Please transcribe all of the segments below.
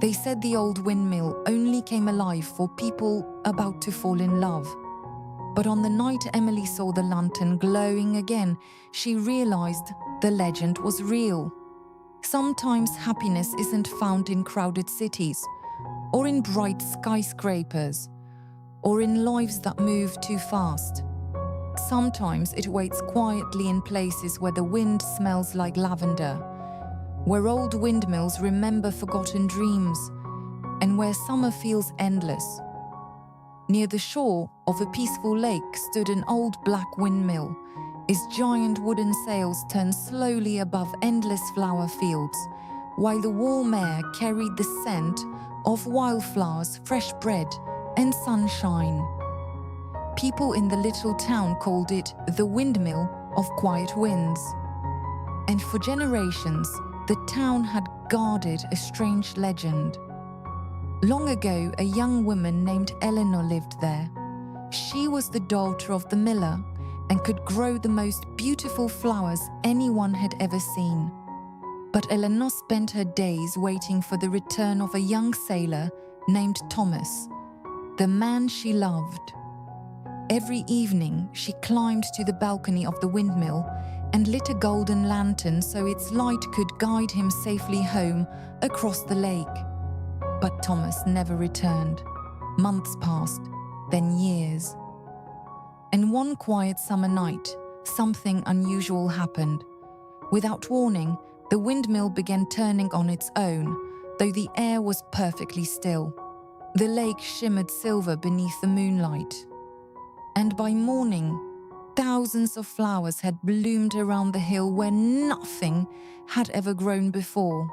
They said the old windmill only came alive for people about to fall in love. But on the night Emily saw the lantern glowing again, she realized the legend was real. Sometimes happiness isn't found in crowded cities, or in bright skyscrapers, or in lives that move too fast. Sometimes it waits quietly in places where the wind smells like lavender, where old windmills remember forgotten dreams, and where summer feels endless. Near the shore of a peaceful lake stood an old black windmill. Its giant wooden sails turned slowly above endless flower fields, while the warm air carried the scent of wildflowers, fresh bread, and sunshine. People in the little town called it the Windmill of Quiet Winds. And for generations, the town had guarded a strange legend. Long ago, a young woman named Eleanor lived there. She was the daughter of the miller and could grow the most beautiful flowers anyone had ever seen. But Eleanor spent her days waiting for the return of a young sailor named Thomas, the man she loved. Every evening, she climbed to the balcony of the windmill and lit a golden lantern so its light could guide him safely home across the lake. But Thomas never returned. Months passed, then years. And one quiet summer night, something unusual happened. Without warning, the windmill began turning on its own, though the air was perfectly still. The lake shimmered silver beneath the moonlight. And by morning, thousands of flowers had bloomed around the hill where nothing had ever grown before.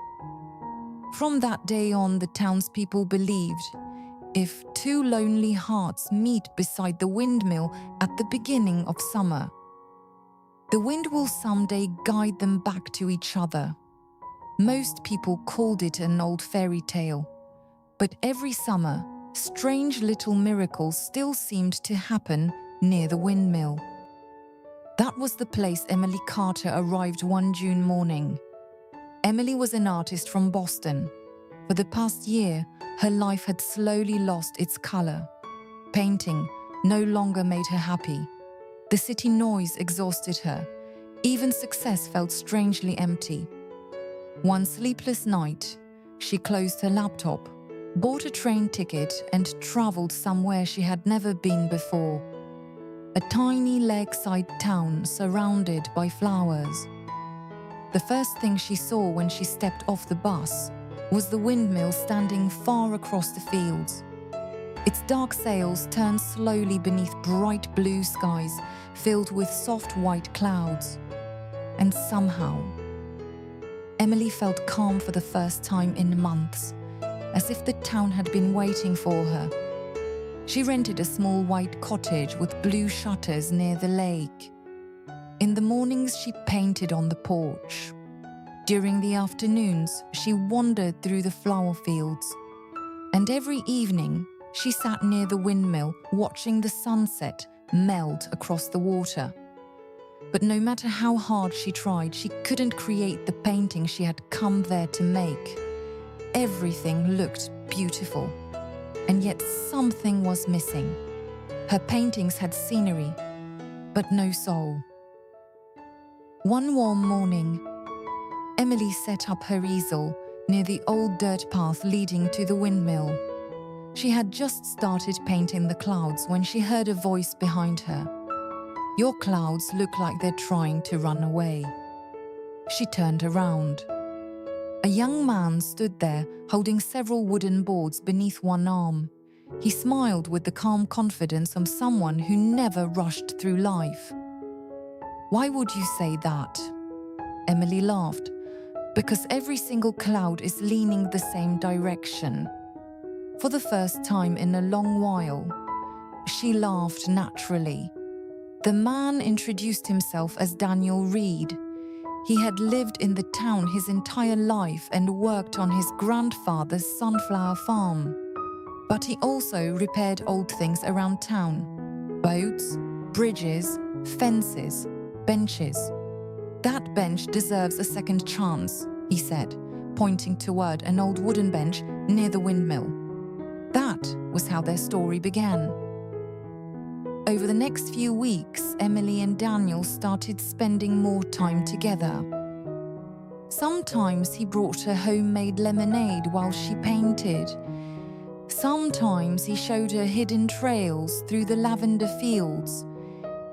From that day on, the townspeople believed, if two lonely hearts meet beside the windmill at the beginning of summer, the wind will someday guide them back to each other. Most people called it an old fairy tale, but every summer, strange little miracles still seemed to happen near the windmill. That was the place Emily Carter arrived one June morning. Emily was an artist from Boston. For the past year, her life had slowly lost its color. Painting no longer made her happy. The city noise exhausted her. Even success felt strangely empty. One sleepless night, she closed her laptop, bought a train ticket, and traveled somewhere she had never been before. A tiny lakeside town surrounded by flowers. The first thing she saw when she stepped off the bus was the windmill standing far across the fields. Its dark sails turned slowly beneath bright blue skies filled with soft white clouds. And somehow, Emily felt calm for the first time in months, as if the town had been waiting for her. She rented a small white cottage with blue shutters near the lake. In the mornings, she painted on the porch. During the afternoons, she wandered through the flower fields. And every evening, she sat near the windmill, watching the sunset melt across the water. But no matter how hard she tried, she couldn't create the painting she had come there to make. Everything looked beautiful, and yet something was missing. Her paintings had scenery, but no soul. One warm morning, Emily set up her easel near the old dirt path leading to the windmill. She had just started painting the clouds when she heard a voice behind her. "Your clouds look like they're trying to run away." She turned around. A young man stood there holding several wooden boards beneath one arm. He smiled with the calm confidence of someone who never rushed through life. "Why would you say that?" Emily laughed. "Because every single cloud is leaning the same direction." For the first time in a long while, she laughed naturally. The man introduced himself as Daniel Reed. He had lived in the town his entire life and worked on his grandfather's sunflower farm. But he also repaired old things around town: boats, bridges, fences, benches. "That bench deserves a second chance," he said, pointing toward an old wooden bench near the windmill. That was how their story began. Over the next few weeks, Emily and Daniel started spending more time together. Sometimes he brought her homemade lemonade while she painted. Sometimes he showed her hidden trails through the lavender fields.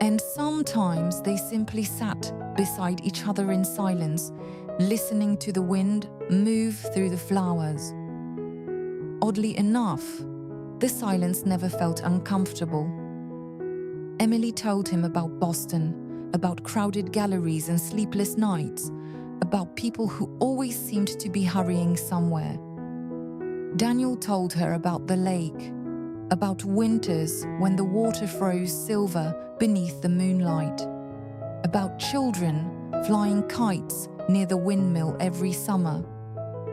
And sometimes they simply sat beside each other in silence, listening to the wind move through the flowers. Oddly enough, the silence never felt uncomfortable. Emily told him about Boston, about crowded galleries and sleepless nights, about people who always seemed to be hurrying somewhere. Daniel told her about the lake, about winters when the water froze silver beneath the moonlight, about children flying kites near the windmill every summer,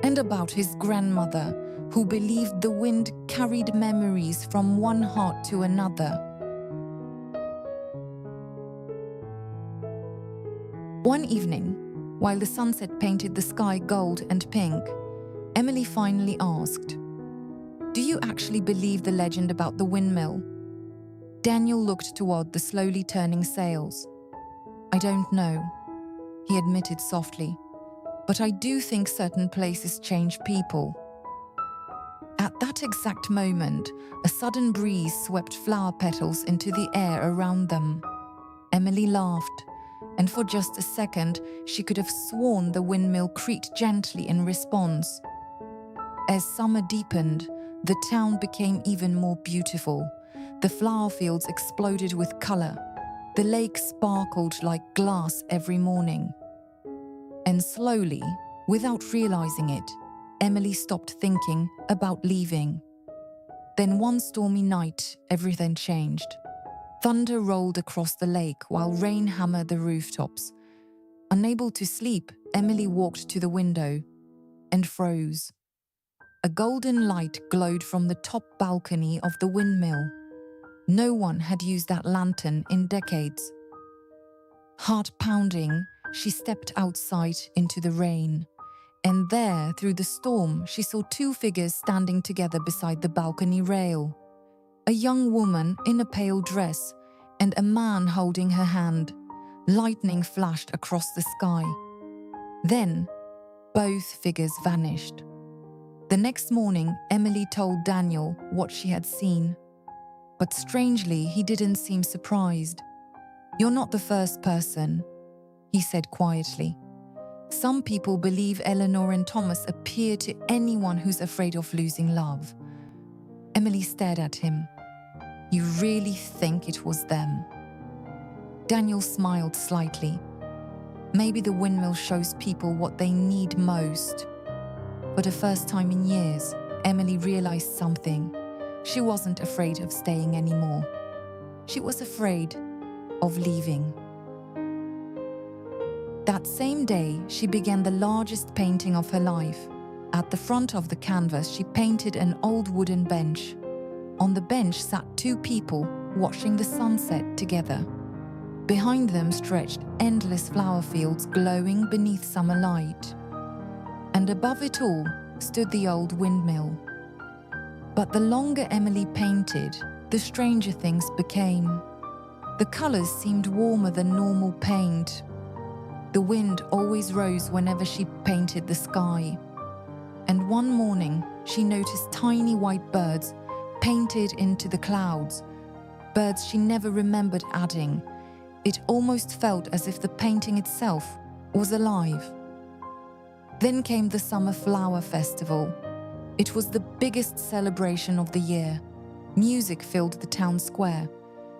and about his grandmother who believed the wind carried memories from one heart to another. One evening, while the sunset painted the sky gold and pink, Emily finally asked, "Do you actually believe the legend about the windmill?" Daniel looked toward the slowly turning sails. "I don't know," he admitted softly, "but I do think certain places change people." At that exact moment, a sudden breeze swept flower petals into the air around them. Emily laughed, and for just a second, she could have sworn the windmill creaked gently in response. As summer deepened, the town became even more beautiful. The flower fields exploded with color. The lake sparkled like glass every morning. And slowly, without realizing it, Emily stopped thinking about leaving. Then one stormy night, everything changed. Thunder rolled across the lake while rain hammered the rooftops. Unable to sleep, Emily walked to the window and froze. A golden light glowed from the top balcony of the windmill. No one had used that lantern in decades. Heart pounding, she stepped outside into the rain. And there, through the storm, she saw two figures standing together beside the balcony rail. A young woman in a pale dress and a man holding her hand. Lightning flashed across the sky. Then, both figures vanished. The next morning, Emily told Daniel what she had seen. But strangely, he didn't seem surprised. "You're not the first person," he said quietly. "Some people believe Eleanor and Thomas appear to anyone who's afraid of losing love." Emily stared at him. "You really think it was them?" Daniel smiled slightly. "Maybe the windmill shows people what they need most." For the first time in years, Emily realized something. She wasn't afraid of staying anymore. She was afraid of leaving. That same day, she began the largest painting of her life. At the front of the canvas, she painted an old wooden bench. On the bench sat two people watching the sunset together. Behind them stretched endless flower fields glowing beneath summer light. And above it all stood the old windmill. But the longer Emily painted, the stranger things became. The colors seemed warmer than normal paint. The wind always rose whenever she painted the sky. And one morning, she noticed tiny white birds painted into the clouds, birds she never remembered adding. It almost felt as if the painting itself was alive. Then came the Summer Flower Festival. It was the biggest celebration of the year. Music filled the town square.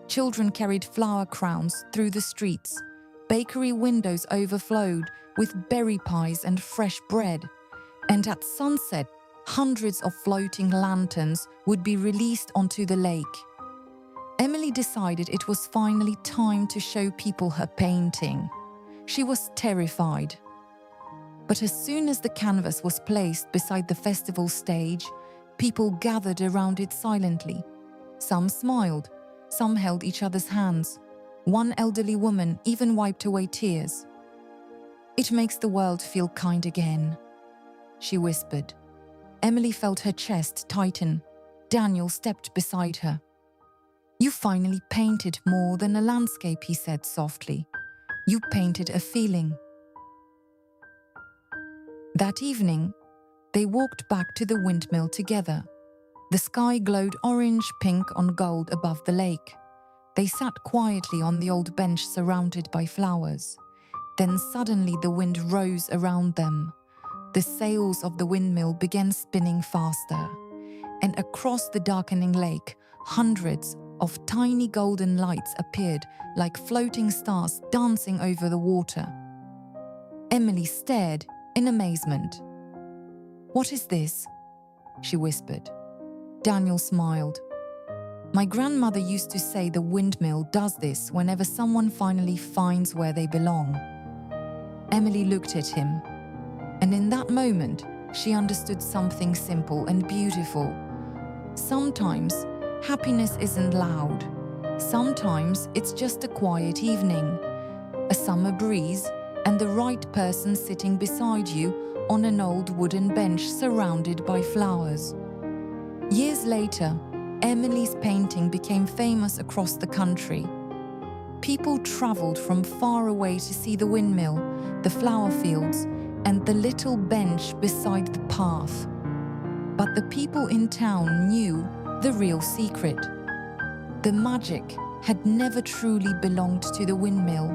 Children carried flower crowns through the streets. Bakery windows overflowed with berry pies and fresh bread. And at sunset, hundreds of floating lanterns would be released onto the lake. Emily decided it was finally time to show people her painting. She was terrified. But as soon as the canvas was placed beside the festival stage, people gathered around it silently. Some smiled, some held each other's hands. One elderly woman even wiped away tears. "It makes the world feel kind again," she whispered. Emily felt her chest tighten. Daniel stepped beside her. You finally painted more than a landscape, he said softly. You painted a feeling. That evening, they walked back to the windmill together. The sky glowed orange, pink on gold above the lake. They sat quietly on the old bench surrounded by flowers. Then suddenly the wind rose around them. The sails of the windmill began spinning faster. And across the darkening lake, hundreds of tiny golden lights appeared like floating stars dancing over the water. Emily stared in amazement. What is this? She whispered. Daniel smiled. My grandmother used to say the windmill does this whenever someone finally finds where they belong. Emily looked at him, and in that moment, she understood something simple and beautiful. Sometimes, happiness isn't loud. Sometimes, it's just a quiet evening, a summer breeze, and the right person sitting beside you on an old wooden bench surrounded by flowers. Years later, Emily's painting became famous across the country. People traveled from far away to see the windmill, the flower fields, and the little bench beside the path. But the people in town knew the real secret. The magic had never truly belonged to the windmill.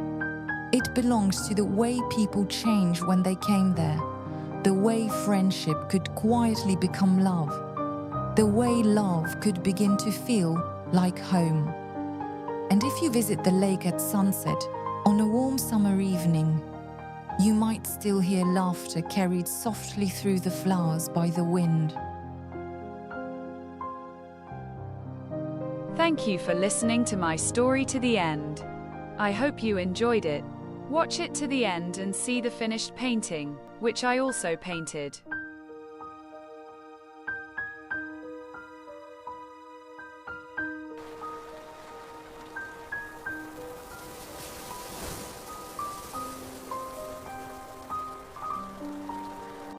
It belonged to the way people changed when they came there, the way friendship could quietly become love, the way love could begin to feel like home. And if you visit the lake at sunset on a warm summer evening, you might still hear laughter carried softly through the flowers by the wind. Thank you for listening to my story to the end. I hope you enjoyed it. Watch it to the end and see the finished painting, which I also painted.